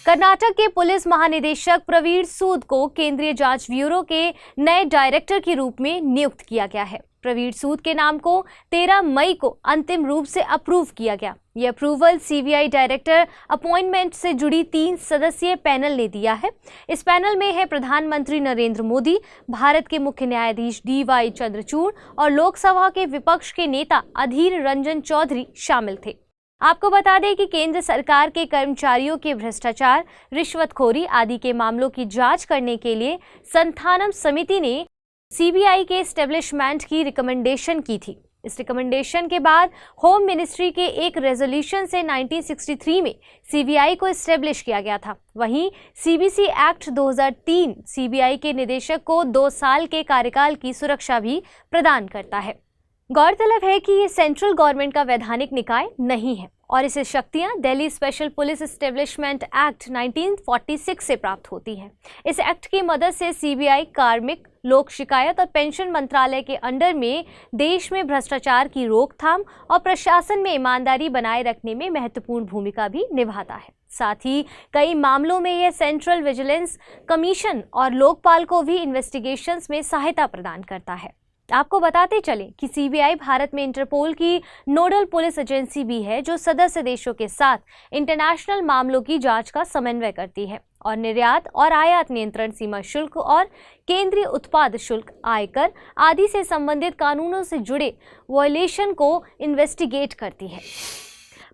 कर्नाटक के पुलिस महानिदेशक प्रवीण सूद को केंद्रीय जांच ब्यूरो के नए डायरेक्टर के रूप में नियुक्त किया गया है। प्रवीण सूद के नाम को 13 मई को अंतिम रूप से अप्रूव किया गया। यह अप्रूवल सीबीआई डायरेक्टर अपॉइंटमेंट से जुड़ी 3 सदस्यीय पैनल ने दिया है। इस पैनल में है प्रधानमंत्री नरेंद्र मोदी, भारत के मुख्य न्यायाधीश DY चंद्रचूड़ और लोकसभा के विपक्ष के नेता अधीर रंजन चौधरी शामिल थे। आपको बता दें कि केंद्र सरकार के कर्मचारियों के भ्रष्टाचार, रिश्वतखोरी आदि के मामलों की जांच करने के लिए संथानम समिति ने सीबीआई के एस्टेब्लिशमेंट की रिकमेंडेशन की थी। इस रिकमेंडेशन के बाद होम मिनिस्ट्री के एक रेजोल्यूशन से 1963 में सीबीआई को एस्टेब्लिश किया गया था। वहीं सीबीसी एक्ट 2003 सीबीआई के निदेशक को 2 साल के कार्यकाल की सुरक्षा भी प्रदान करता है। गौरतलब है कि ये सेंट्रल गवर्नमेंट का वैधानिक निकाय नहीं है और इसे शक्तियां Delhi special police establishment act 1946 से प्राप्त होती हैं। इस एक्ट की मदद से सीबीआई कार्मिक, लोक शिकायत और पेंशन मंत्रालय के अंडर में देश में भ्रष्टाचार की रोकथाम और प्रशासन में ईमानदारी बनाए रखने में महत्वपूर्ण भूमिका भी निभाता है। साथ ही कई मामलों में यह सेंट्रल विजिलेंस कमीशन और लोकपाल को भी इन्वेस्टिगेशंस में सहायता प्रदान करता है। आपको बताते चलें कि सीबीआई भारत में इंटरपोल की नोडल पुलिस एजेंसी भी है, जो सदस्य देशों के साथ इंटरनेशनल मामलों की जांच का समन्वय करती है और निर्यात और आयात नियंत्रण, सीमा शुल्क और केंद्रीय उत्पाद शुल्क, आयकर आदि से संबंधित कानूनों से जुड़े वायलेशन को इन्वेस्टिगेट करती है।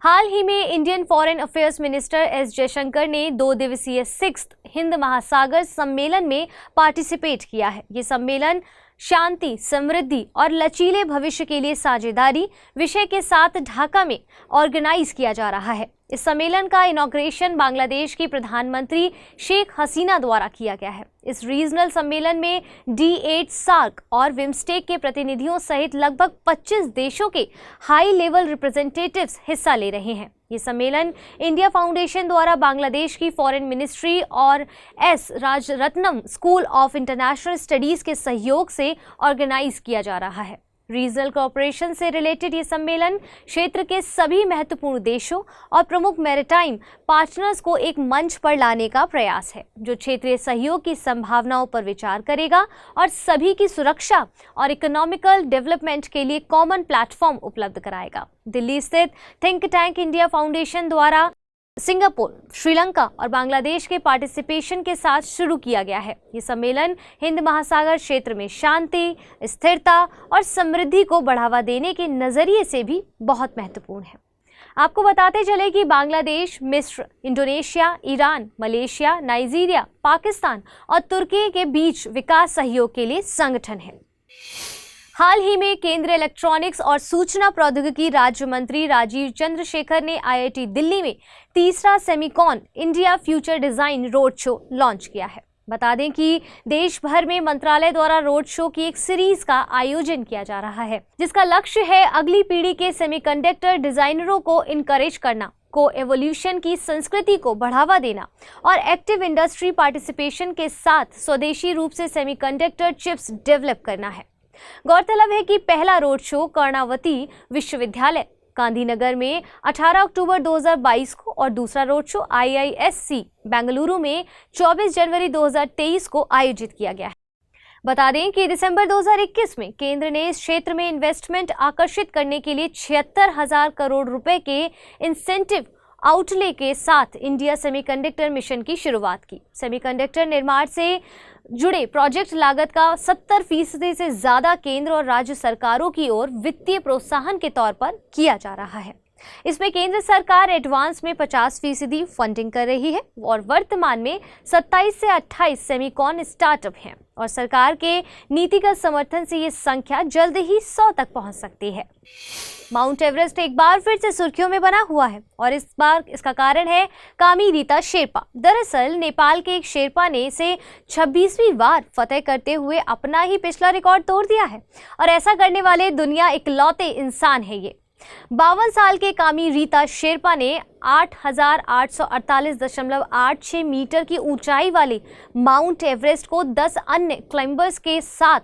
हाल ही में Indian foreign affairs minister S Jaishankar ने 2 दिवसीय 6th हिंद महासागर सम्मेलन में पार्टिसिपेट किया है। ये सम्मेलन शांति, समृद्धि और लचीले भविष्य के लिए साझेदारी विषय के साथ ढाका में ऑर्गेनाइज किया जा रहा है। इस सम्मेलन का इनॉग्रेशन बांग्लादेश की प्रधानमंत्री शेख हसीना द्वारा किया गया है। इस रीजनल सम्मेलन में D8 सार्क और विम्स्टेक के प्रतिनिधियों सहित लगभग 25 देशों के हाई लेवल रिप्रेजेंटेटिव्स हिस्सा ले रहे हैं। ये सम्मेलन इंडिया फाउंडेशन द्वारा बांग्लादेश की फॉरेन मिनिस्ट्री और S Rajaratnam school of international studies के सहयोग से ऑर्गेनाइज किया जा रहा है। रीजनल कोऑपरेशन से रिलेटेड ये सम्मेलन क्षेत्र के सभी महत्वपूर्ण देशों और प्रमुख मैरीटाइम पार्टनर्स को एक मंच पर लाने का प्रयास है, जो क्षेत्रीय सहयोग की संभावनाओं पर विचार करेगा और सभी की सुरक्षा और इकोनॉमिकल डेवलपमेंट के लिए कॉमन प्लेटफॉर्म उपलब्ध कराएगा। दिल्ली स्थित थिंक टैंक इंडिया फाउंडेशन द्वारा सिंगापुर, श्रीलंका और बांग्लादेश के पार्टिसिपेशन के साथ शुरू किया गया है। ये सम्मेलन हिंद महासागर क्षेत्र में शांति, स्थिरता और समृद्धि को बढ़ावा देने के नजरिए से भी बहुत महत्वपूर्ण है। आपको बताते चले कि बांग्लादेश, मिस्र, Indonesia, Iran, Malaysia, Nigeria, Pakistan और तुर्की के बीच विकास सहयोग के लिए संगठन है। हाल ही में केंद्रीय इलेक्ट्रॉनिक्स और सूचना प्रौद्योगिकी राज्य मंत्री राजीव चंद्रशेखर ने IIT दिल्ली में 3रा Semicon India future design road show launch किया है। बता दें कि देश भर में मंत्रालय द्वारा रोड शो की एक सीरीज का आयोजन किया जा रहा है, जिसका लक्ष्य है अगली पीढ़ी के सेमीकंडक्टर डिजाइनरों को इनकरेज करना, को एवोल्यूशन की संस्कृति को बढ़ावा देना और एक्टिव इंडस्ट्री पार्टिसिपेशन के साथ स्वदेशी रूप से सेमीकंडक्टर चिप्स डेवलप करना है। गौरतलब है कि पहला रोड शो कर्णावती विश्वविद्यालय गांधीनगर में 18 अक्टूबर 2022 को और दूसरा रोड शो IISc बेंगलुरु में 24 जनवरी 2023 को आयोजित किया गया है। बता दें कि दिसंबर 2021 में केंद्र ने इस क्षेत्र में इन्वेस्टमेंट आकर्षित करने के लिए 76,000 करोड़ रुपए के इंसेंटिव आउटले के साथ इंडिया सेमीकंडक्टर मिशन की शुरुआत की। सेमीकंडक्टर निर्माण से जुड़े प्रोजेक्ट लागत का 70% से ज्यादा केंद्र और राज्य सरकारों की ओर वित्तीय प्रोत्साहन के तौर पर किया जा रहा है। इसमें केंद्र सरकार एडवांस में 50% फंडिंग कर रही है और वर्तमान में 27 से 28 सेमीकॉन स्टार्टअप हैं और सरकार के नीतिगत समर्थन से ये संख्या जल्द ही 100 तक पहुंच सकती है। माउंट एवरेस्ट एक बार फिर से सुर्खियों में बना हुआ है और इस बार इसका कारण है कामी रीता शेरपा। दरअसल नेपाल के एक शेरपा ने इसे 26वीं बार फतेह करते हुए अपना ही पिछला रिकॉर्ड तोड़ दिया है और ऐसा करने वाले दुनिया इकलौते इंसान है ये। 52 साल के कामी रीता शेरपा ने 8,848.86 मीटर की ऊंचाई वाले माउंट एवरेस्ट को 10 अन्य क्लाइंबर्स के साथ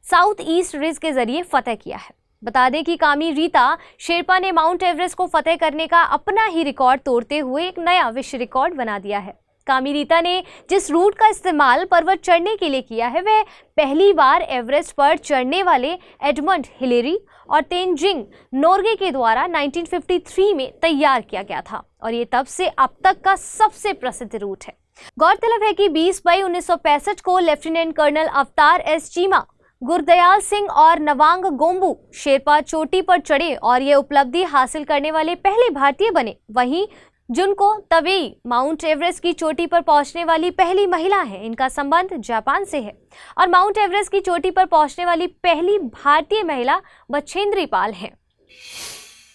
साउथ ईस्ट रिज के जरिए फतेह किया है। बता दें कि कामी रीता शेरपा ने माउंट एवरेस्ट को फतेह करने का अपना ही रिकॉर्ड तोड़ते हुए एक नया विश्व रिकॉर्ड बना दिया है। कामिनीता ने जिस रूट का इस्तेमाल पर्वत चढ़ने के लिए किया है वह पहली बार एवरेस्ट पर चढ़ने वाले एडमंड हिलेरी और तेनजिंग नोर्गे के द्वारा 1953 में तैयार किया गया था और ये तब से अब तक का सबसे प्रसिद्ध रूट है। गौरतलब है कि 20 मई 1965 को लेफ्टिनेंट कर्नल अवतार एस चीमा, गुरदयाल सिंह और नवांग गोम्बू शेरपा चोटी पर चढ़े और ये उपलब्धि हासिल करने वाले पहले भारतीय बने। वहीं जुनको तबेई माउंट एवरेस्ट की चोटी पर पहुंचने वाली पहली महिला है। इनका संबंध जापान से है और माउंट एवरेस्ट की चोटी पर पहुंचने वाली पहली भारतीय महिला बछेंद्री पाल है।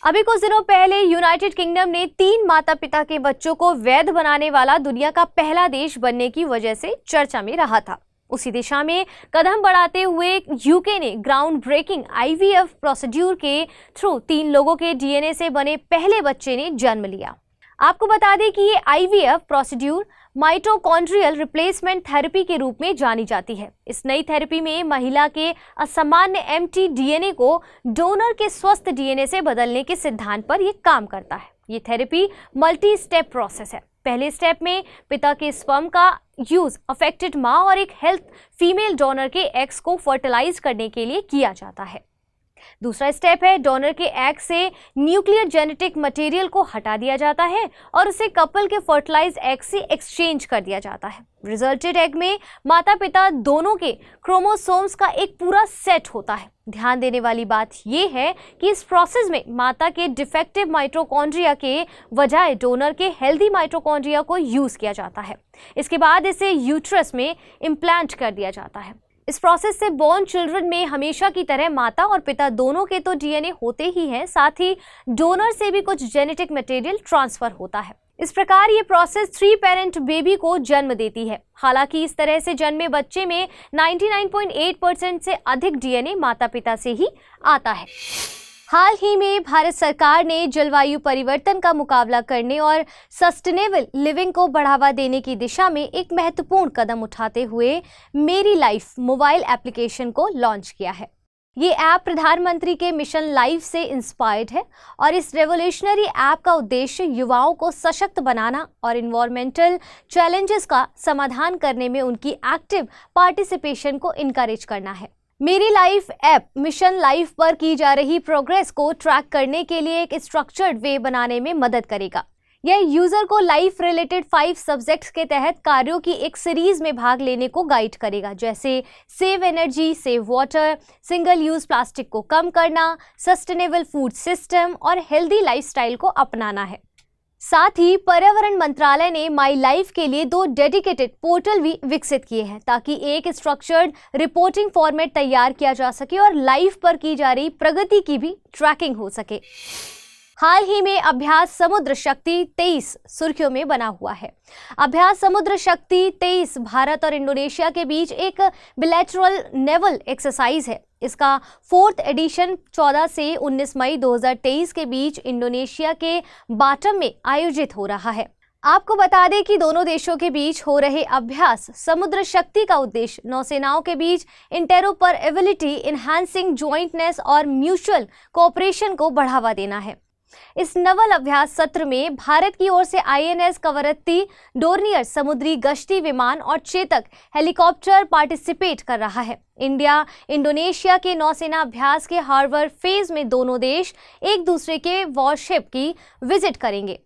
अभी कुछ दिनों पहले यूनाइटेड किंगडम ने 3 माता पिता के बच्चों को वैध बनाने वाला दुनिया का पहला देश बनने की वजह से चर्चा में रहा था। उसी दिशा में कदम बढ़ाते हुए यूके ने ग्राउंड ब्रेकिंग IVF प्रोसीड्यूर के थ्रू 3 लोगों के DNA से बने पहले बच्चे ने जन्म लिया। आपको बता दें कि ये IVF procedure mitochondrial replacement therapy के रूप में जानी जाती है। इस नई थेरेपी में महिला के असामान्य एम्प्टी DNA को डोनर के स्वस्थ DNA से बदलने के सिद्धांत पर यह काम करता है। ये थेरेपी मल्टी स्टेप प्रोसेस है। पहले स्टेप में पिता के स्पर्म का यूज अफेक्टेड माँ और एक हेल्थ फीमेल डोनर के एग्स को फर्टिलाइज करने के लिए किया जाता है। दूसरा स्टेप है डोनर के एग से न्यूक्लियर जेनेटिक मटेरियल को हटा दिया जाता है और उसे कपल के फर्टिलाइज एग से एक्सचेंज कर दिया जाता है। रिजल्टेड एग में माता पिता दोनों के क्रोमोसोम्स का एक पूरा सेट होता है। ध्यान देने वाली बात यह है कि इस प्रोसेस में माता के डिफेक्टिव माइटोकॉन्ड्रिया के बजाय डोनर के हेल्दी माइटोकॉन्ड्रिया को यूज किया जाता है। इसके बाद इसे यूट्रस में इम्प्लांट कर दिया जाता है। इस प्रोसेस से बोर्न चिल्ड्रन में हमेशा की तरह माता और पिता दोनों के तो DNA होते ही हैं, साथ ही डोनर से भी कुछ जेनेटिक मटेरियल ट्रांसफर होता है। इस प्रकार ये प्रोसेस 3 पेरेंट बेबी को जन्म देती है। हालांकि इस तरह से जन्मे बच्चे में 99.8% से अधिक DNA माता पिता से ही आता है। हाल ही में भारत सरकार ने जलवायु परिवर्तन का मुकाबला करने और सस्टेनेबल लिविंग को बढ़ावा देने की दिशा में एक महत्वपूर्ण कदम उठाते हुए मेरी लाइफ मोबाइल एप्लीकेशन को लॉन्च किया है। ये ऐप प्रधानमंत्री के मिशन लाइफ से इंस्पायर्ड है और इस रेवोल्यूशनरी ऐप का उद्देश्य युवाओं को सशक्त बनाना और इन्वायरमेंटल चैलेंजेस का समाधान करने में उनकी एक्टिव पार्टिसिपेशन को इनकरेज करना है। मेरी लाइफ ऐप मिशन लाइफ पर की जा रही प्रोग्रेस को ट्रैक करने के लिए एक स्ट्रक्चर्ड वे बनाने में मदद करेगा। यह यूजर को लाइफ रिलेटेड 5 सब्जेक्ट्स के तहत कार्यों की एक सीरीज में भाग लेने को गाइड करेगा, जैसे save energy, save water, single use plastic को कम करना, सस्टेनेबल फूड सिस्टम और हेल्दी लाइफस्टाइल को अपनाना है। साथ ही पर्यावरण मंत्रालय ने माई लाइफ के लिए 2 डेडिकेटेड पोर्टल भी विकसित किए हैं ताकि एक स्ट्रक्चर्ड रिपोर्टिंग फॉर्मेट तैयार किया जा सके और लाइफ पर की जा रही प्रगति की भी ट्रैकिंग हो सके। हाल ही में अभ्यास समुद्र शक्ति 23 सुर्खियों में बना हुआ है। अभ्यास समुद्र शक्ति 23 भारत और इंडोनेशिया के बीच एक बिलैटरल नेवल एक्सरसाइज है। इसका 4th एडिशन 14 से 19 मई 2023 के बीच इंडोनेशिया के बाटम में आयोजित हो रहा है। आपको बता दें कि दोनों देशों के बीच हो रहे अभ्यास समुद्र शक्ति का उद्देश्य नौसेनाओं के बीच इंटेरोपरेबिलिटी, इनहैंसिंग जॉइंटनेस और म्यूचुअल कोऑपरेशन को बढ़ावा देना है। इस नवल अभ्यास सत्र में भारत की ओर से INS कवरत्ती, डोर्नियर समुद्री गश्ती विमान और चेतक हेलीकॉप्टर पार्टिसिपेट कर रहा है। इंडिया इंडोनेशिया के नौसेना अभ्यास के हार्बर फेज में दोनों देश एक दूसरे के वॉरशिप की विजिट करेंगे।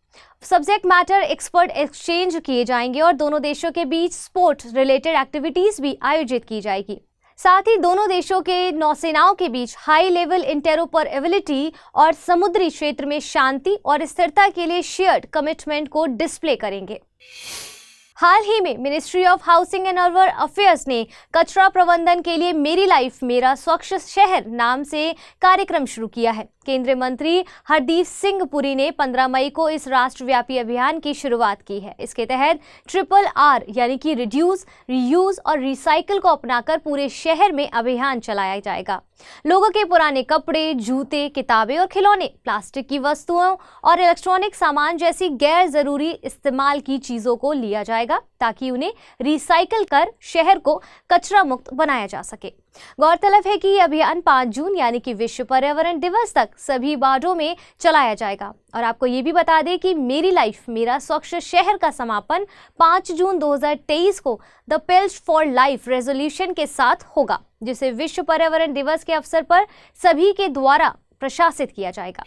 सब्जेक्ट मैटर एक्सपर्ट एक्सचेंज किए जाएंगे और दोनों देशों के बीच स्पोर्ट रिलेटेड एक्टिविटीज भी आयोजित की जाएगी। साथ ही दोनों देशों के नौसेनाओं के बीच हाई लेवल इंटेरोपरेबिलिटी और समुद्री क्षेत्र में शांति और स्थिरता के लिए शेयर्ड कमिटमेंट को डिस्प्ले करेंगे। हाल ही में ministry of housing and urban affairs ने कचरा प्रबंधन के लिए मेरी लाइफ मेरा स्वच्छ शहर नाम से कार्यक्रम शुरू किया है। केंद्रीय मंत्री हरदीप सिंह पुरी ने 15 मई को इस राष्ट्रव्यापी अभियान की शुरुआत की है। इसके तहत RRR यानी कि रिड्यूस, रीयूज और रिसाइकल को अपनाकर पूरे शहर में अभियान चलाया जाएगा। लोगों के पुराने कपड़े, जूते, किताबें और खिलौने, प्लास्टिक की वस्तुओं और इलेक्ट्रॉनिक सामान जैसी गैर जरूरी इस्तेमाल की चीजों को लिया जाएगा ताकि उन्हें रिसाइकल कर शहर को कचरा मुक्त बनाया जा सके। गौरतलब है कि यह अभियान 5 जून यानी कि विश्व पर्यावरण दिवस तक सभी वार्डों में चलाया जाएगा। और आपको ये भी बता दें कि मेरी लाइफ मेरा स्वच्छ शहर का समापन 5 जून 2023 को द पेल्स फॉर लाइफ रेजोल्यूशन के साथ होगा, जिसे विश्व पर्यावरण दिवस के अवसर पर सभी के द्वारा प्रशासित किया जाएगा।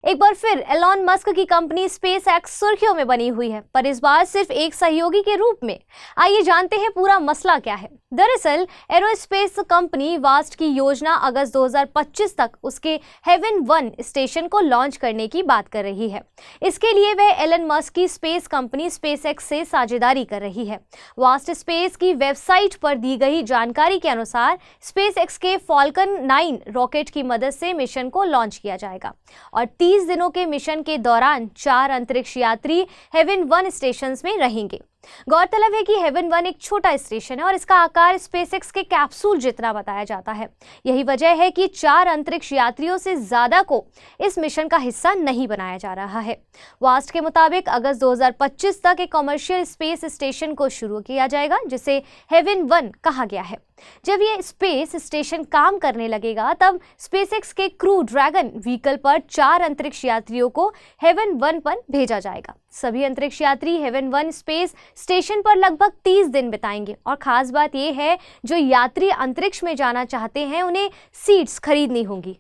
एक बार फिर एलॉन मस्क की कंपनी स्पेस एक्स सुर्खियों में बनी हुई है, पर इस बार सिर्फ एक सहयोगी के रूप में। आइए जानते हैं पूरा मसला क्या है। दरअसल एरोस्पेस कंपनी वास्ट की योजना अगस्त 2025 तक उसके हेवन 1 स्टेशन को लॉन्च करने की बात कर रही है। इसके लिए वह एलन मस्क की स्पेस कंपनी स्पेस एक्स से साझेदारी कर रही है। वास्ट स्पेस की वेबसाइट पर दी गई जानकारी के अनुसार स्पेस एक्स के फॉल्कन 9 रॉकेट की मदद से मिशन को लॉन्च किया जाएगा और 30 दिनों के मिशन के दौरान 4 अंतरिक्ष यात्री हेवन 1 स्टेशन में रहेंगे। गौरतलब है कि हेवन 1 एक छोटा स्टेशन है और इसका आकार स्पेसएक्स के कैप्सूल जितना बताया जाता है। यही वजह है कि 4 अंतरिक्ष यात्रियों से ज्यादा को इस मिशन का हिस्सा नहीं बनाया जा रहा है। वास्ट के मुताबिक अगस्त 2025 तक एक कमर्शियल स्पेस स्टेशन को शुरू किया जाएगा, जिसे हेवन 1 कहा गया है। जब यह स्पेस स्टेशन काम करने लगेगा तब स्पेसएक्स के क्रू ड्रैगन व्हीकल पर 4 अंतरिक्ष यात्रियों को हेवन 1 पर भेजा जाएगा। सभी अंतरिक्ष यात्री हेवन 1 स्पेस स्टेशन पर लगभग 30 दिन बिताएंगे और खास बात यह है, जो यात्री अंतरिक्ष में जाना चाहते हैं उन्हें सीट्स खरीदनी होंगी।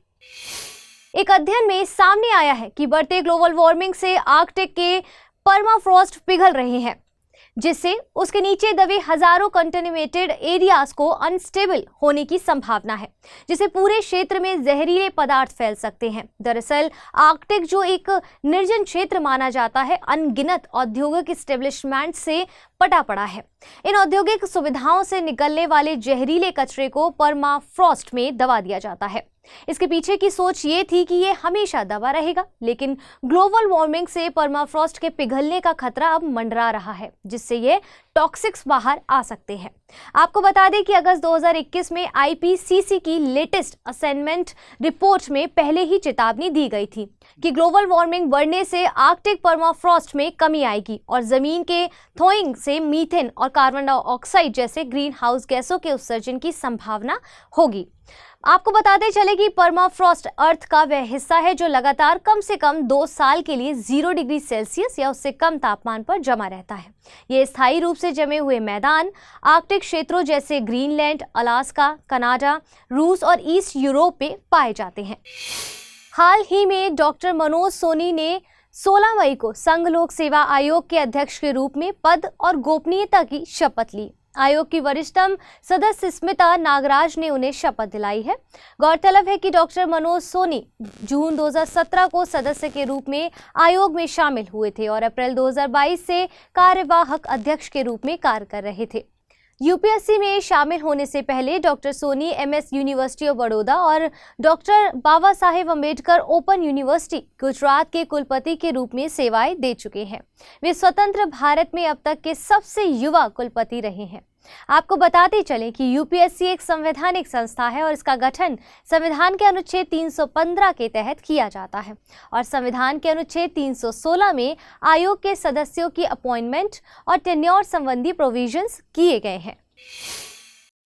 एक अध्ययन में सामने आया है कि बढ़ते ग्लोबल वार्मिंग से आर्कटिक के परमाफ्रॉस्ट पिघल रहे हैं, जिससे उसके नीचे दबे हजारों कंटेमिनेटेड एरियाज को अनस्टेबल होने की संभावना है, जिससे पूरे क्षेत्र में जहरीले पदार्थ फैल सकते हैं। दरअसल आर्कटिक जो एक निर्जन क्षेत्र माना जाता है, अनगिनत औद्योगिक एस्टेब्लिशमेंट से पटा पड़ा है। इन औद्योगिक सुविधाओं से निकलने वाले जहरीले कचरे को परमाफ्रॉस्ट में दबा दिया जाता है। इसके पीछे की सोच ये थी कि ये हमेशा दबा रहेगा, लेकिन ग्लोबल वार्मिंग से परमाफ्रॉस्ट के पिघलने का खतरा अब मंडरा रहा है, जिससे ये टॉक्सिक्स बाहर आ सकते हैं। आपको बता दें कि अगस्त 2021 में आईपीसीसी की लेटेस्ट असेसमेंट रिपोर्ट में पहले ही चेतावनी दी गई थी कि ग्लोबल वार्मिंग बढ़ने से आर्कटिक परमाफ्रॉस्ट में कमी आएगी और जमीन के थॉइंग से मीथेन और कार्बन डाइऑक्साइड जैसे ग्रीन हाउस गैसों के उत्सर्जन की संभावना होगी। आपको बताते चले कि परमाफ्रॉस्ट अर्थ का वह हिस्सा है जो लगातार कम से कम 2 साल के लिए 0 डिग्री सेल्सियस या उससे कम तापमान पर जमा रहता है। ये स्थायी रूप से जमे हुए मैदान आर्कटिक क्षेत्रों जैसे ग्रीनलैंड, अलास्का, कनाडा, रूस और ईस्ट यूरोप में पाए जाते हैं। हाल ही में डॉक्टर मनोज सोनी ने 16 मई को संघ लोक सेवा आयोग के अध्यक्ष के रूप में पद और गोपनीयता की शपथ ली। आयोग की वरिष्ठतम सदस्य स्मिता नागराज ने उन्हें शपथ दिलाई है। गौरतलब है कि डॉक्टर मनोज सोनी जून 2017 को सदस्य के रूप में आयोग में शामिल हुए थे और अप्रैल 2022 से कार्यवाहक अध्यक्ष के रूप में कार्य कर रहे थे। यूपीएससी में शामिल होने से पहले doctor Soni MS university of Baroda और doctor Baba Saheb Ambedkar open university Gujarat के कुलपति के रूप में सेवाएं दे चुके हैं। वे स्वतंत्र भारत में अब तक के सबसे युवा कुलपति रहे हैं। आपको बताते चलें कि यूपीएससी एक संवैधानिक संस्था है और इसका गठन संविधान के अनुच्छेद 315 के तहत किया जाता है और संविधान के अनुच्छेद 316 में आयोग के सदस्यों की अपॉइंटमेंट और टेन्योर संबंधी प्रोविजंस किए गए हैं।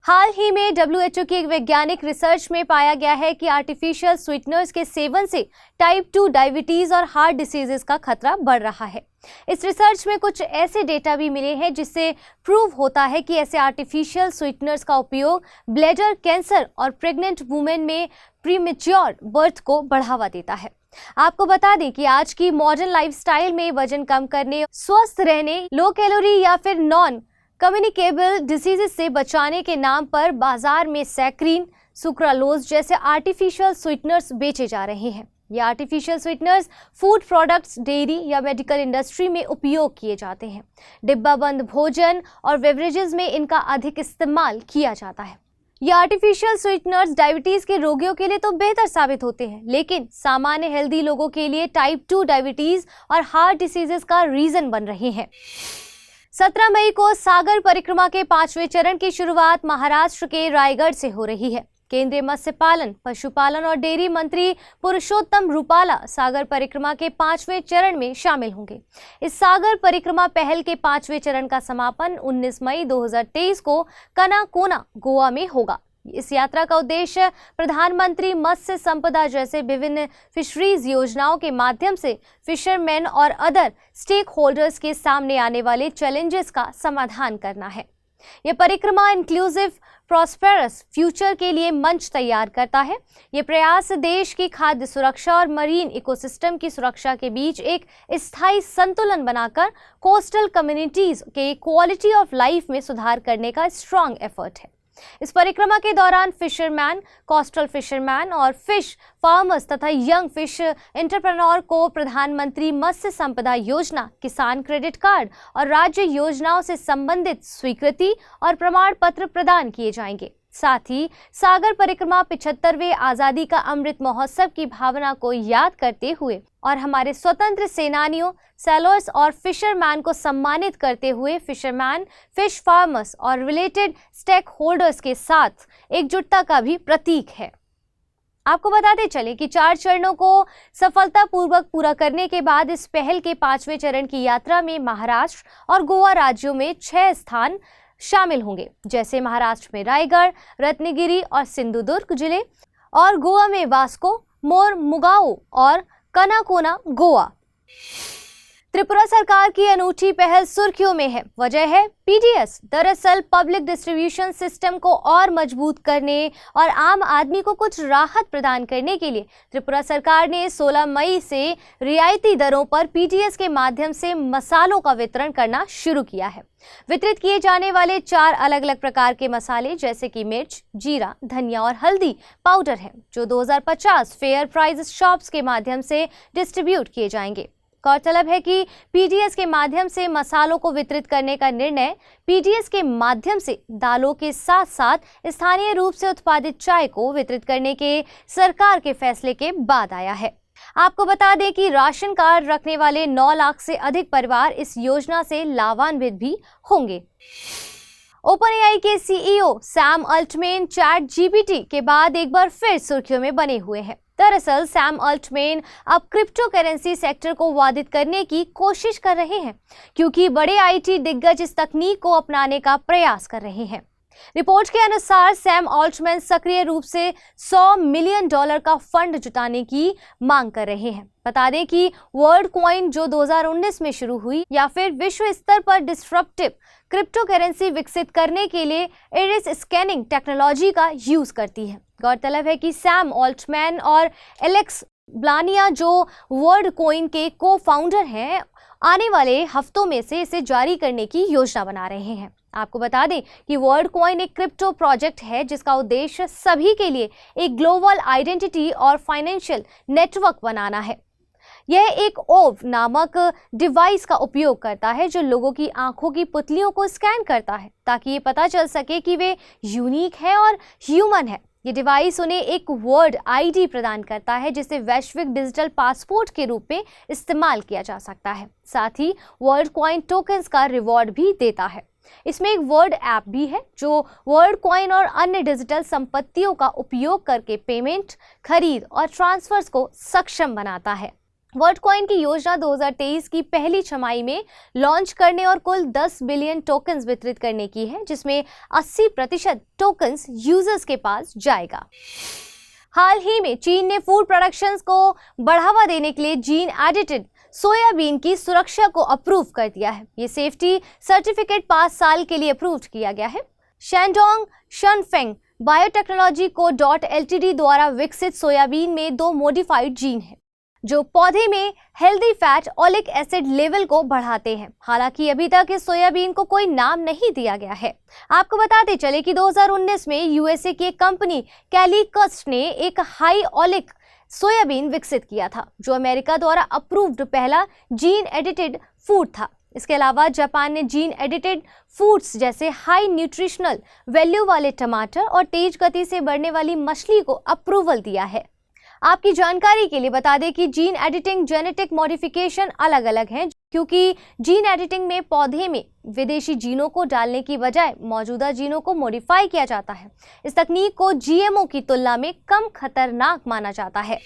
हाल ही में WHO की एक वैज्ञानिक रिसर्च में पाया गया है कि आर्टिफिशियल स्वीटनर्स के सेवन से टाइप 2 डायबिटीज और हार्ट डिसीजेस का खतरा बढ़ रहा है। इस रिसर्च में कुछ ऐसे डेटा भी मिले हैं जिससे प्रूव होता है कि ऐसे आर्टिफिशियल स्वीटनर्स का उपयोग ब्लैडर कैंसर और प्रेग्नेंट वुमेन में प्रीमेच्योर बर्थ को बढ़ावा देता है। आपको बता दें कि आज की मॉडर्न लाइफस्टाइल में वजन कम करने, स्वस्थ रहने, लो कैलोरी या फिर नॉन कम्युनिकेबल डिसीजेस से बचाने के नाम पर बाजार में सैक्रीन, सुक्रालोज जैसे आर्टिफिशियल स्वीटनर्स बेचे जा रहे हैं। ये artificial sweeteners food products, dairy या मेडिकल इंडस्ट्री में उपयोग किए जाते हैं। डिब्बाबंद भोजन और बेवरेजेस में इनका अधिक इस्तेमाल किया जाता है। ये आर्टिफिशियल स्वीटनर्स डायबिटीज के रोगियों के लिए तो बेहतर साबित होते हैं, लेकिन सामान्य हेल्दी लोगों के लिए टाइप 2 डायबिटीज और हार्ट डिसीजेस का रीजन बन रहे हैं। 17 मई को सागर परिक्रमा के 5वें चरण की शुरुआत महाराष्ट्र के रायगढ़ से हो रही है। केंद्रीय मत्स्य पालन, पशुपालन और डेयरी मंत्री पुरुषोत्तम रुपाला सागर परिक्रमा के 5वें चरण में शामिल होंगे। इस सागर परिक्रमा पहल के 5वें चरण का समापन 19 मई 2023 को कनाकोना, गोवा में होगा। इस यात्रा का उद्देश्य प्रधानमंत्री मत्स्य संपदा जैसे विभिन्न फिशरीज योजनाओं के माध्यम से फिशरमैन और अदर स्टेक होल्डर्स के सामने आने वाले चैलेंजेस का समाधान करना है। यह परिक्रमा इंक्लूसिव प्रॉस्पेरस फ्यूचर के लिए मंच तैयार करता है। ये प्रयास देश की खाद्य सुरक्षा और मरीन इकोसिस्टम की सुरक्षा के बीच एक स्थायी संतुलन बनाकर कोस्टल कम्युनिटीज के क्वालिटी ऑफ लाइफ में सुधार करने का स्ट्रॉन्ग एफर्ट है। इस परिक्रमा के दौरान फिशरमैन, कोस्टल फिशरमैन और फिश फार्मर्स तथा यंग फिश एंटरप्रेन्योर को प्रधानमंत्री मत्स्य संपदा योजना, किसान क्रेडिट कार्ड और राज्य योजनाओं से संबंधित स्वीकृति और प्रमाण पत्र प्रदान किए जाएंगे। साथ ही सागर परिक्रमा 75वें आजादी का अमृत महोत्सव की भावना को याद करते हुए और हमारे स्वतंत्र सेनानियों, सेलर्स और फिशरमैन को सम्मानित करते हुए फिशरमैन, फिश फार्मर्स और रिलेटेड स्टेक होल्डर्स के साथ एकजुटता का भी प्रतीक है। आपको बताते चले कि 4 चरणों को सफलतापूर्वक पूरा करने के बाद इस पहल के 5वें चरण की यात्रा में महाराष्ट्र और गोवा राज्यों में 6 स्थान शामिल होंगे, जैसे महाराष्ट्र में रायगढ़, रत्नागिरी और सिंधुदुर्ग जिले और गोवा में वास्को, मोरमुगाओ और कनाकोना गोवा। त्रिपुरा सरकार की अनूठी पहल सुर्खियों में है। वजह है पीडीएस। दरअसल पब्लिक डिस्ट्रीब्यूशन सिस्टम को और मजबूत करने और आम आदमी को कुछ राहत प्रदान करने के लिए त्रिपुरा सरकार ने 16 मई से रियायती दरों पर पीडीएस के माध्यम से मसालों का वितरण करना शुरू किया है। वितरित किए जाने वाले 4 अलग अलग प्रकार के मसाले जैसे कि मिर्च, जीरा, धनिया और हल्दी पाउडर हैं, जो 2050 फेयर प्राइस शॉप्स के माध्यम से डिस्ट्रीब्यूट किए जाएंगे। गौरतलब है कि पीडीएस के माध्यम से मसालों को वितरित करने का निर्णय पीडीएस के माध्यम से दालों के साथ साथ स्थानीय रूप से उत्पादित चाय को वितरित करने के सरकार के फैसले के बाद आया है। आपको बता दें कि राशन कार्ड रखने वाले 9 लाख से अधिक परिवार इस योजना से लाभान्वित भी होंगे। ओपनएआई के CEO Sam Altman ChatGPT के बाद एक बार फिर सुर्खियों में बने हुए हैं। दरअसल सैम अल्टमैन अब क्रिप्टो करेंसी सेक्टर को बाधित करने की कोशिश कर रहे हैं, क्योंकि बड़े आईटी दिग्गज इस तकनीक को अपनाने का प्रयास कर रहे हैं। रिपोर्ट के अनुसार सैम अल्टमैन सक्रिय रूप से $100 मिलियन का फंड जुटाने की मांग कर रहे हैं। बता दें कि वर्ल्ड कॉइन जो 2019 में शुरू हुई या फिर विश्व स्तर पर डिस्ट्रप्टिव क्रिप्टो करेंसी विकसित करने के लिए इरिस स्कैनिंग टेक्नोलॉजी का यूज करती है। गौरतलब है कि सैम अल्टमैन और एलेक्स ब्लानिया जो वर्ल्ड कॉइन के को फाउंडर हैं, आने वाले हफ्तों में से इसे जारी करने की योजना बना रहे हैं। आपको बता दें कि वर्ल्ड कॉइन एक क्रिप्टो प्रोजेक्ट है जिसका उद्देश्य सभी के लिए एक ग्लोबल आइडेंटिटी और फाइनेंशियल नेटवर्क बनाना है। यह एक ओव नामक डिवाइस का उपयोग करता है जो लोगों की आंखों की पुतलियों को स्कैन करता है ताकि ये पता चल सके कि वे यूनिक है और ह्यूमन है। ये डिवाइस उन्हें एक वर्ड आईडी प्रदान करता है जिसे वैश्विक डिजिटल पासपोर्ट के रूप में इस्तेमाल किया जा सकता है। साथ ही वर्ल्ड कॉइन टोकन्स का रिवॉर्ड भी देता है। इसमें एक वर्ड ऐप भी है जो वर्ल्ड कॉइन और अन्य डिजिटल संपत्तियों का उपयोग करके पेमेंट, खरीद और ट्रांसफर्स को सक्षम बनाता है। वर्ल्ड कॉइन की योजना 2023 की पहली छमाही में लॉन्च करने और कुल 10 बिलियन टोकन्स वितरित करने की है, जिसमें 80% टोकन्स यूजर्स के पास जाएगा। हाल ही में चीन ने फूड प्रोडक्शंस को बढ़ावा देने के लिए जीन एडिटेड सोयाबीन की सुरक्षा को अप्रूव कर दिया है। ये सेफ्टी सर्टिफिकेट 5 साल के लिए अप्रूव किया गया है। शैंडोंग शनफेंग बायोटेक्नोलॉजी को .ltd द्वारा विकसित सोयाबीन में 2 मॉडिफाइड जीन है जो पौधे में healthy fat oleic acid level को बढ़ाते हैं। हालांकि अभी तक इस सोयाबीन को कोई नाम नहीं दिया गया है। आपको बताते चले कि 2019 में यूएसए की एक कंपनी कैलिकस्ट ने एक हाई ओलिक सोयाबीन विकसित किया था जो अमेरिका द्वारा अप्रूव्ड पहला जीन एडिटेड फूड था। इसके अलावा जापान ने जीन एडिटेड फूड्स जैसे हाई न्यूट्रिशनल वैल्यू वाले टमाटर और तेज गति से बढ़ने वाली मछली को अप्रूवल दिया है। आपकी जानकारी के लिए बता दें कि जीन एडिटिंग जेनेटिक मॉडिफिकेशन अलग अलग हैं, क्योंकि जीन एडिटिंग में पौधे में विदेशी जीनों को डालने की बजाय मौजूदा जीनों को मॉडिफाई किया जाता है। इस तकनीक को जीएमओ की तुलना में कम खतरनाक माना जाता है।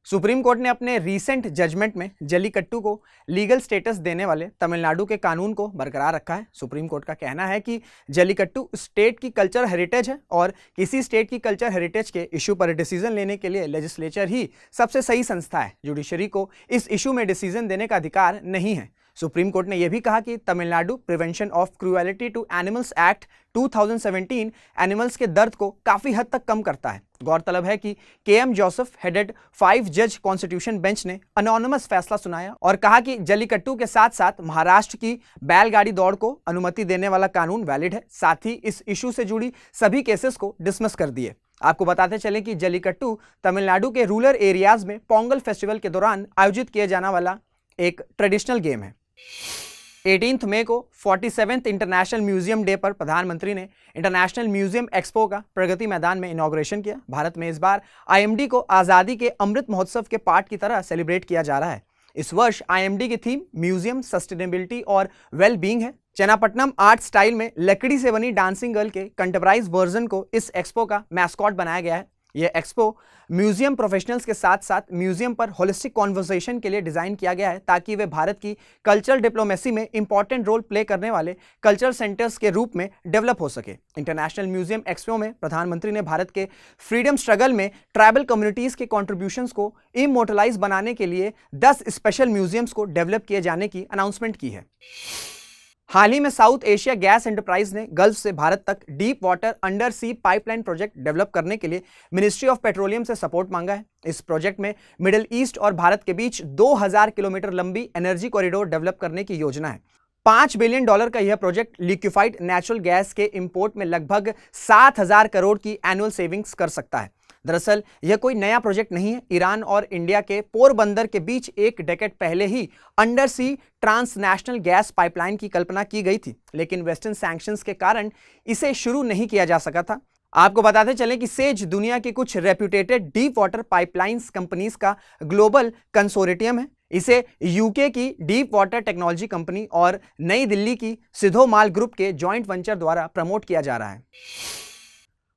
सुप्रीम कोर्ट ने अपने रीसेंट जजमेंट में जल्लीकट्टू को लीगल स्टेटस देने वाले तमिलनाडु के कानून को बरकरार रखा है। सुप्रीम कोर्ट का कहना है कि जल्लीकट्टू स्टेट की कल्चर हेरिटेज है और किसी स्टेट की कल्चर हेरिटेज के इशू पर डिसीजन लेने के लिए लेजिस्लेचर ही सबसे सही संस्था है। जुडिशरी को इस इशू में डिसीजन देने का अधिकार नहीं है। सुप्रीम कोर्ट ने यह भी कहा कि Tamil Nadu prevention of cruelty to animals act 2017 animals के दर्द को काफी हद तक कम करता है। गौरतलब है कि के.एम. जोसेफ हेडेड 5 जज कॉन्स्टिट्यूशन बेंच ने अनोनिमस फैसला सुनाया और कहा कि जल्लीकट्टू के साथ साथ महाराष्ट्र की बैलगाड़ी दौड़ को अनुमति देने वाला कानून वैलिड है। साथ ही इस इशू से जुड़ी सभी केसेस को डिसमिस कर दिए। आपको बताते चलें कि जल्लीकट्टू तमिलनाडु के रूरल एरियाज में पोंगल फेस्टिवल के दौरान आयोजित किया जाने वाला एक ट्रेडिशनल गेम है। 18 मई को 47th इंटरनेशनल म्यूजियम डे पर प्रधानमंत्री ने इंटरनेशनल म्यूजियम एक्सपो का प्रगति मैदान में इनॉग्रेशन किया। भारत में इस बार आईएमडी को आज़ादी के अमृत महोत्सव के पार्ट की तरह सेलिब्रेट किया जा रहा है। इस वर्ष आईएमडी की थीम म्यूजियम, सस्टेनेबिलिटी और वेल बीइंग है। चनापट्टनम आर्ट स्टाइल में लकड़ी से बनी डांसिंग गर्ल के कंटेम्पराइज वर्जन को इस एक्सपो का मैस्कॉट बनाया गया है। यह एक्सपो म्यूजियम प्रोफेशनल्स के साथ साथ म्यूजियम पर होलिस्टिक कॉन्वर्सेशन के लिए डिजाइन किया गया है ताकि वे भारत की कल्चरल डिप्लोमेसी में इंपॉर्टेंट रोल प्ले करने वाले कल्चरल सेंटर्स के रूप में डेवलप हो सके। इंटरनेशनल म्यूजियम एक्सपो में प्रधानमंत्री ने भारत के फ्रीडम स्ट्रगल में ट्राइबल कम्युनिटीज के कॉन्ट्रीब्यूशंस को इमोर्टलाइज बनाने के लिए 10 स्पेशल म्यूजियम्स को डेवलप किए जाने की अनाउंसमेंट की है। हाल ही में साउथ एशिया गैस एंटरप्राइज ने गल्फ से भारत तक डीप वाटर अंडर सी पाइपलाइन प्रोजेक्ट डेवलप करने के लिए मिनिस्ट्री ऑफ पेट्रोलियम से सपोर्ट मांगा है। इस प्रोजेक्ट में मिडिल ईस्ट और भारत के बीच 2000 किलोमीटर लंबी एनर्जी कॉरिडोर डेवलप करने की योजना है। $5 बिलियन का यह प्रोजेक्ट लिक्विफाइड नेचुरल गैस के इंपोर्ट में लगभग 7000 करोड़ की एनुअल सेविंग्स कर सकता है। दरअसल यह कोई नया प्रोजेक्ट नहीं है। ईरान और इंडिया के पोरबंदर के बीच एक डेकेड पहले ही अंडर सी ट्रांसनेशनल गैस पाइपलाइन की कल्पना की गई थी, लेकिन वेस्टर्न सैंक्शंस के कारण इसे शुरू नहीं किया जा सका था। आपको बताते चलें कि सेज दुनिया की कुछ रेप्यूटेटेड डीप वाटर पाइपलाइंस कंपनीज का ग्लोबल कंसोर्टियम है। इसे यूके की डीप वाटर टेक्नोलॉजी कंपनी और नई दिल्ली की सिधोमाल ग्रुप के जॉइंट वेंचर द्वारा प्रमोट किया जा रहा है।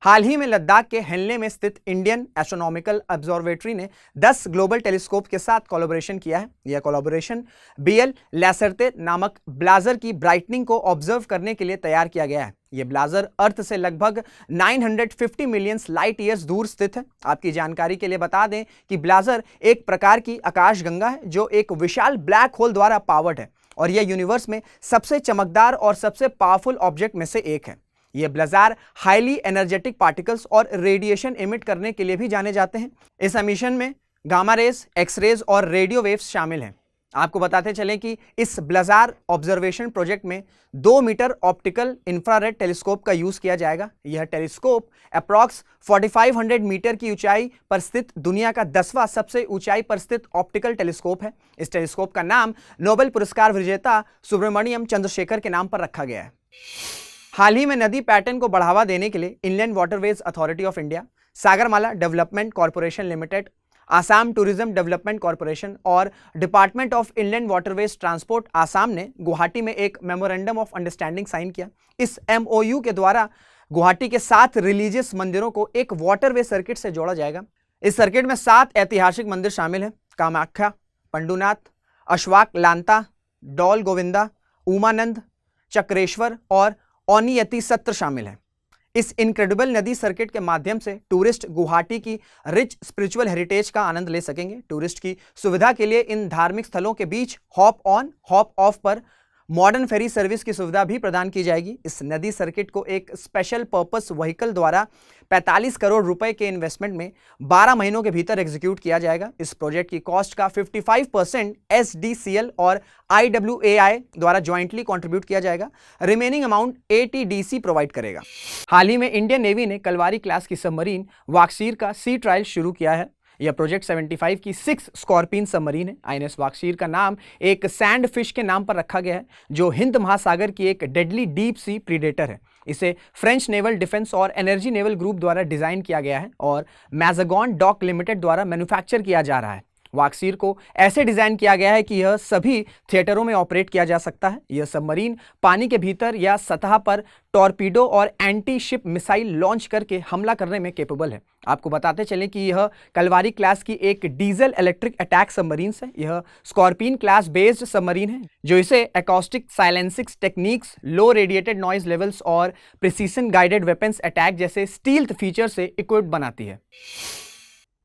हाल ही में लद्दाख के हेनले में स्थित इंडियन एस्ट्रोनॉमिकल ऑब्जर्वेटरी ने 10 ग्लोबल टेलीस्कोप के साथ कोलैबोरेशन किया है। यह कोलैबोरेशन बीएल लैसरते नामक ब्लाजर की ब्राइटनिंग को ऑब्जर्व करने के लिए तैयार किया गया है। यह ब्लाजर अर्थ से लगभग 950 मिलियन लाइट ईयर्स दूर स्थित है। आपकी जानकारी के लिए बता दें कि ब्लाजर एक प्रकार की आकाशगंगा है जो एक विशाल ब्लैक होल द्वारा पावर्ड है और यह यूनिवर्स में सबसे चमकदार और सबसे पावरफुल ऑब्जेक्ट में से एक है। ये ब्लाजर हाईली एनर्जेटिक पार्टिकल्स और रेडिएशन एमिट करने के लिए भी जाने जाते हैं। इस मिशन में गामा रेज, एक्स रेज और रेडियो वेव्स शामिल हैं। आपको बताते चलें कि इस ब्लाजर ऑब्जर्वेशन प्रोजेक्ट में 2 मीटर ऑप्टिकल इंफ्रारेड टेलीस्कोप का यूज किया जाएगा। यह टेलीस्कोप अप्रॉक्स 4500 मीटर की ऊंचाई पर स्थित दुनिया का 10वां सबसे ऊंचाई पर स्थित ऑप्टिकल टेलीस्कोप है। इस टेलीस्कोप का नाम नोबेल पुरस्कार विजेता सुब्रमण्यम चंद्रशेखर के नाम पर रखा गया है। हाल ही में नदी पैटर्न को बढ़ावा देने के लिए inland waterways authority of India, Sagarmala development corporation limited, Assam tourism development corporation और department of inland waterways transport Assam ने गुवाहाटी में एक मेमोरेंडम ऑफ अंडरस्टैंडिंग साइन किया। इस एमओयू के द्वारा गुवाहाटी के 7 रिलीजियस मंदिरों को एक वाटरवे सर्किट से जोड़ा जाएगा। इस सर्किट में 7 ऐतिहासिक मंदिर शामिल हैं: कामाख्या, पंडुनाथ, अश्वाक लांता, डॉल गोविंदा, उमानंद, चक्रेश्वर और ओनियति सत्र शामिल है। इस इनक्रेडिबल नदी सर्किट के माध्यम से टूरिस्ट गुवाहाटी की रिच स्पिरिचुअल हेरिटेज का आनंद ले सकेंगे। टूरिस्ट की सुविधा के लिए इन धार्मिक स्थलों के बीच हॉप ऑन हॉप ऑफ पर मॉडर्न फेरी सर्विस की सुविधा भी प्रदान की जाएगी। इस नदी सर्किट को एक स्पेशल पर्पस व्हीकल द्वारा 45 करोड़ रुपए के इन्वेस्टमेंट में 12 महीनों के भीतर एग्जीक्यूट किया जाएगा। इस प्रोजेक्ट की कॉस्ट का 55% SDCL और IWAI द्वारा ज्वाइंटली कंट्रीब्यूट किया जाएगा। रिमेनिंग अमाउंट ATDC प्रोवाइड करेगा। हाल ही में इंडियन नेवी ने कलवारी क्लास की सबमरीन वाक्सीर का सी ट्रायल शुरू किया है। यह प्रोजेक्ट 75 की 6 स्कॉर्पियन सबमरीन है। INS वाक्सीर का नाम एक सैंड फिश के नाम पर रखा गया है जो हिंद महासागर की एक डेडली डीप सी प्रीडेटर है। इसे फ्रेंच नेवल डिफेंस और एनर्जी नेवल ग्रुप द्वारा डिजाइन किया गया है और मैजागॉन डॉक लिमिटेड द्वारा मैन्युफैक्चर किया जा रहा है। वाक्सीर को ऐसे डिजाइन किया गया है कि यह सभी थिएटरों में ऑपरेट किया जा सकता है। यह सबमरीन पानी के भीतर या सतह पर टॉर्पीडो और एंटी शिप मिसाइल लॉन्च करके हमला करने में कैपेबल है। आपको बताते चलें कि यह कलवारी क्लास की एक डीजल इलेक्ट्रिक अटैक सबमरीन है। यह स्कॉर्पियन क्लास बेस्ड सबमरीन है जो इसे एकॉस्टिक साइलेंसिंग टेक्निक्स, लो रेडिएटेड नॉइज लेवल्स और प्रिसीजन गाइडेड वेपन्स अटैक जैसे स्टील्थ फीचर से इक्विप्ड बनाती है।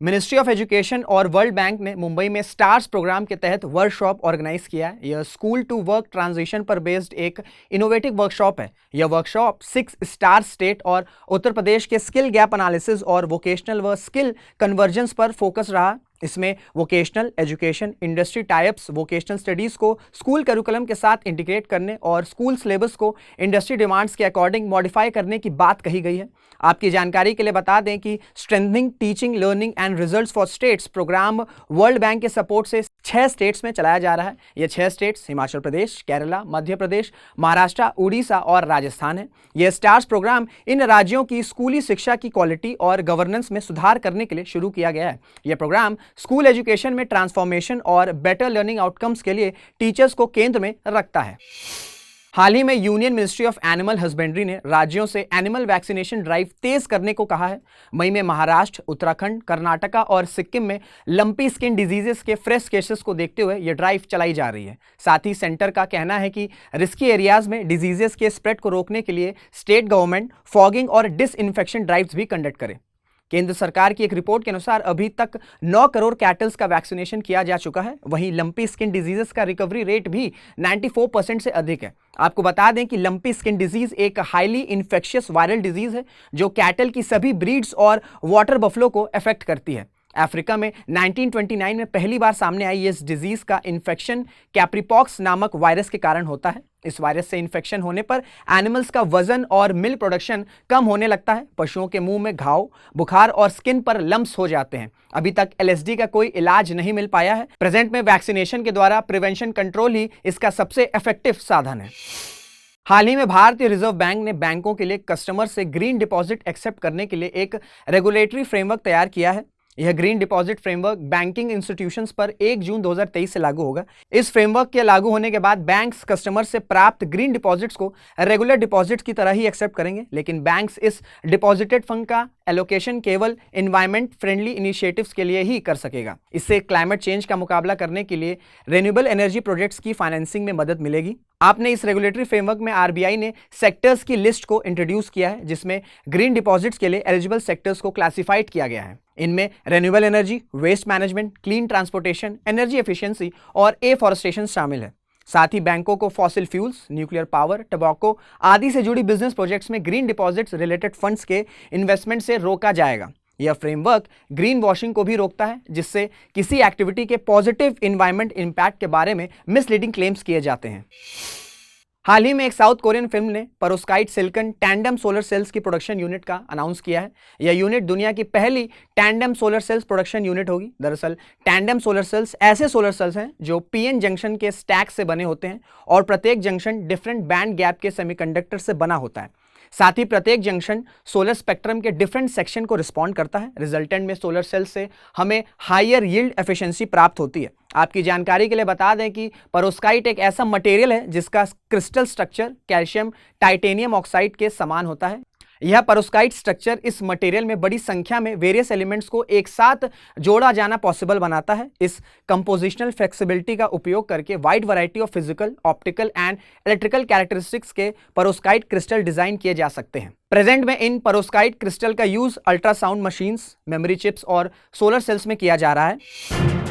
मिनिस्ट्री ऑफ एजुकेशन और वर्ल्ड बैंक ने मुंबई में स्टार्स प्रोग्राम के तहत वर्कशॉप ऑर्गेनाइज किया है। यह स्कूल टू वर्क ट्रांजिशन पर बेस्ड एक इनोवेटिव वर्कशॉप है। यह वर्कशॉप 6 स्टार स्टेट और उत्तर प्रदेश के स्किल गैप एनालिसिस और वोकेशनल व स्किल कन्वर्जेंस पर फोकस रहा। इसमें vocational education, industry types, vocational studies को स्कूल करिकुलम के साथ इंटीग्रेट करने और स्कूल सिलेबस को इंडस्ट्री डिमांड्स के अकॉर्डिंग मॉडिफाई करने की बात कही गई है। आपकी जानकारी के लिए बता दें कि strengthening teaching learning and results for states programme World Bank के सपोर्ट से 6 स्टेट्स में चलाया जा रहा है। ये 6 स्टेट्स हिमाचल प्रदेश, केरला, मध्य प्रदेश, महाराष्ट्र, उड़ीसा और राजस्थान है। यह स्टार्स प्रोग्राम इन राज्यों की स्कूली शिक्षा की क्वालिटी और गवर्नेंस में सुधार करने के लिए शुरू किया गया है। यह प्रोग्राम स्कूल एजुकेशन में ट्रांसफॉर्मेशन और बेटर लर्निंग आउटकम्स के लिए टीचर्स को केंद्र में रखता है। हाल ही में union ministry of animal husbandry ने राज्यों से एनिमल वैक्सीनेशन ड्राइव तेज करने को कहा है। मई में महाराष्ट्र, उत्तराखंड, कर्नाटका और सिक्किम में लंपी स्किन डिजीजेस के फ्रेश केसेस को देखते हुए यह ड्राइव चलाई जा रही है। साथ ही सेंटर का कहना है कि रिस्की एरियाज में डिजीजेस के स्प्रेड को रोकने के लिए स्टेट गवर्नमेंट फॉगिंग और डिसइंफेक्शन ड्राइव्स भी कंडक्ट करे। केंद्र सरकार की एक रिपोर्ट के अनुसार अभी तक 9 करोड़ कैटल्स का वैक्सीनेशन किया जा चुका है। वहीं लंपी स्किन डिजीजेस का रिकवरी रेट भी 94% से अधिक है। आपको बता दें कि लंपी स्किन डिजीज एक हाईली इन्फेक्शियस वायरल डिजीज है जो कैटल की सभी ब्रीड्स और वाटर बफलो को अफेक्ट करती है। अफ्रीका में 1929 में पहली बार सामने आई इस डिजीज का इन्फेक्शन कैप्रीपॉक्स नामक वायरस के कारण होता है। इस वायरस से इन्फेक्शन होने पर एनिमल्स का वजन और मिल्क प्रोडक्शन कम होने लगता है। पशुओं के मुंह में घाव, बुखार और स्किन पर लम्प्स हो जाते हैं। अभी तक एलएसडी का कोई इलाज नहीं मिल पाया है। प्रेजेंट में वैक्सीनेशन के द्वारा प्रिवेंशन कंट्रोल ही इसका सबसे इफेक्टिव साधन है। हाल ही में भारतीय रिजर्व बैंक ने बैंकों के लिए कस्टमर से ग्रीन डिपॉजिट एक्सेप्ट करने के लिए एक रेगुलेटरी फ्रेमवर्क तैयार किया है। यह green deposit framework banking institutions पर 1 जून 2023 से लागू होगा। इस फ्रेमवर्क के लागू होने के बाद बैंक्स कस्टमर से प्राप्त ग्रीन डिपॉजिट्स को रेगुलर डिपॉजिट्स की तरह ही एक्सेप्ट करेंगे, लेकिन बैंक्स इस डिपॉजिटेड फंड का एलोकेशन केवल एनवायरमेंट फ्रेंडली इनिशिएटिव्स के लिए ही कर सकेगा। इससे क्लाइमेट चेंज का मुकाबला करने के लिए रिन्यूएबल एनर्जी प्रोजेक्ट्स की फाइनेंसिंग में मदद मिलेगी। आपने इस रेगुलेटरी फ्रेमवर्क में आरबीआई ने सेक्टर्स की लिस्ट को इंट्रोड्यूस किया है जिसमें ग्रीन डिपॉजिट्स के लिए एलिजिबल सेक्टर्स को क्लासिफाइड किया गया है। इनमें renewable energy, waste management, clean transportation, energy efficiency और एफॉरेस्टेशन शामिल है। साथ ही बैंकों को fossil fuels, nuclear power, tobacco आदि से जुड़ी बिजनेस प्रोजेक्ट्स में ग्रीन डिपॉजिट्स रिलेटेड फंड्स के इन्वेस्टमेंट से रोका जाएगा। यह फ्रेमवर्क ग्रीन वॉशिंग को भी रोकता है, जिससे किसी एक्टिविटी के पॉजिटिव इन्वायरमेंट इंपैक्ट के बारे में मिसलीडिंग क्लेम्स किए जाते हैं। हाल ही में एक साउथ कोरियन फिल्म ने पेरोस्काइट सिलिकॉन टैंडम सोलर सेल्स की प्रोडक्शन यूनिट का अनाउंस किया है। यह यूनिट दुनिया की पहली tandem solar cells production unit होगी। दरअसल टैंडम सोलर सेल्स ऐसे सोलर सेल्स हैं जो पीएन जंक्शन के स्टैक से बने होते हैं और प्रत्येक जंक्शन डिफरेंट बैंड गैप के सेमीकंडक्टर से बना होता है। साथ ही प्रत्येक जंक्शन सोलर स्पेक्ट्रम के डिफरेंट सेक्शन को रिस्पॉन्ड करता है। रिजल्टेंट में सोलर सेल से हमें हायर यील्ड एफिशिएंसी प्राप्त होती है। आपकी जानकारी के लिए बता दें कि पेरोस्काइट एक ऐसा मटेरियल है जिसका crystal structure calcium titanium oxide के समान होता है। यह पेरोस्काइट स्ट्रक्चर इस मटेरियल में बड़ी संख्या में वेरियस एलिमेंट्स को एक साथ जोड़ा जाना पॉसिबल बनाता है। इस कंपोजिशनल फ्लेक्सिबिलिटी का उपयोग करके wide variety of physical, optical and electrical characteristics के पेरोस्काइट क्रिस्टल डिजाइन किए जा सकते हैं। प्रेजेंट में इन पेरोस्काइट क्रिस्टल का use ultrasound machines, memory chips और सोलर सेल्स में किया जा रहा है।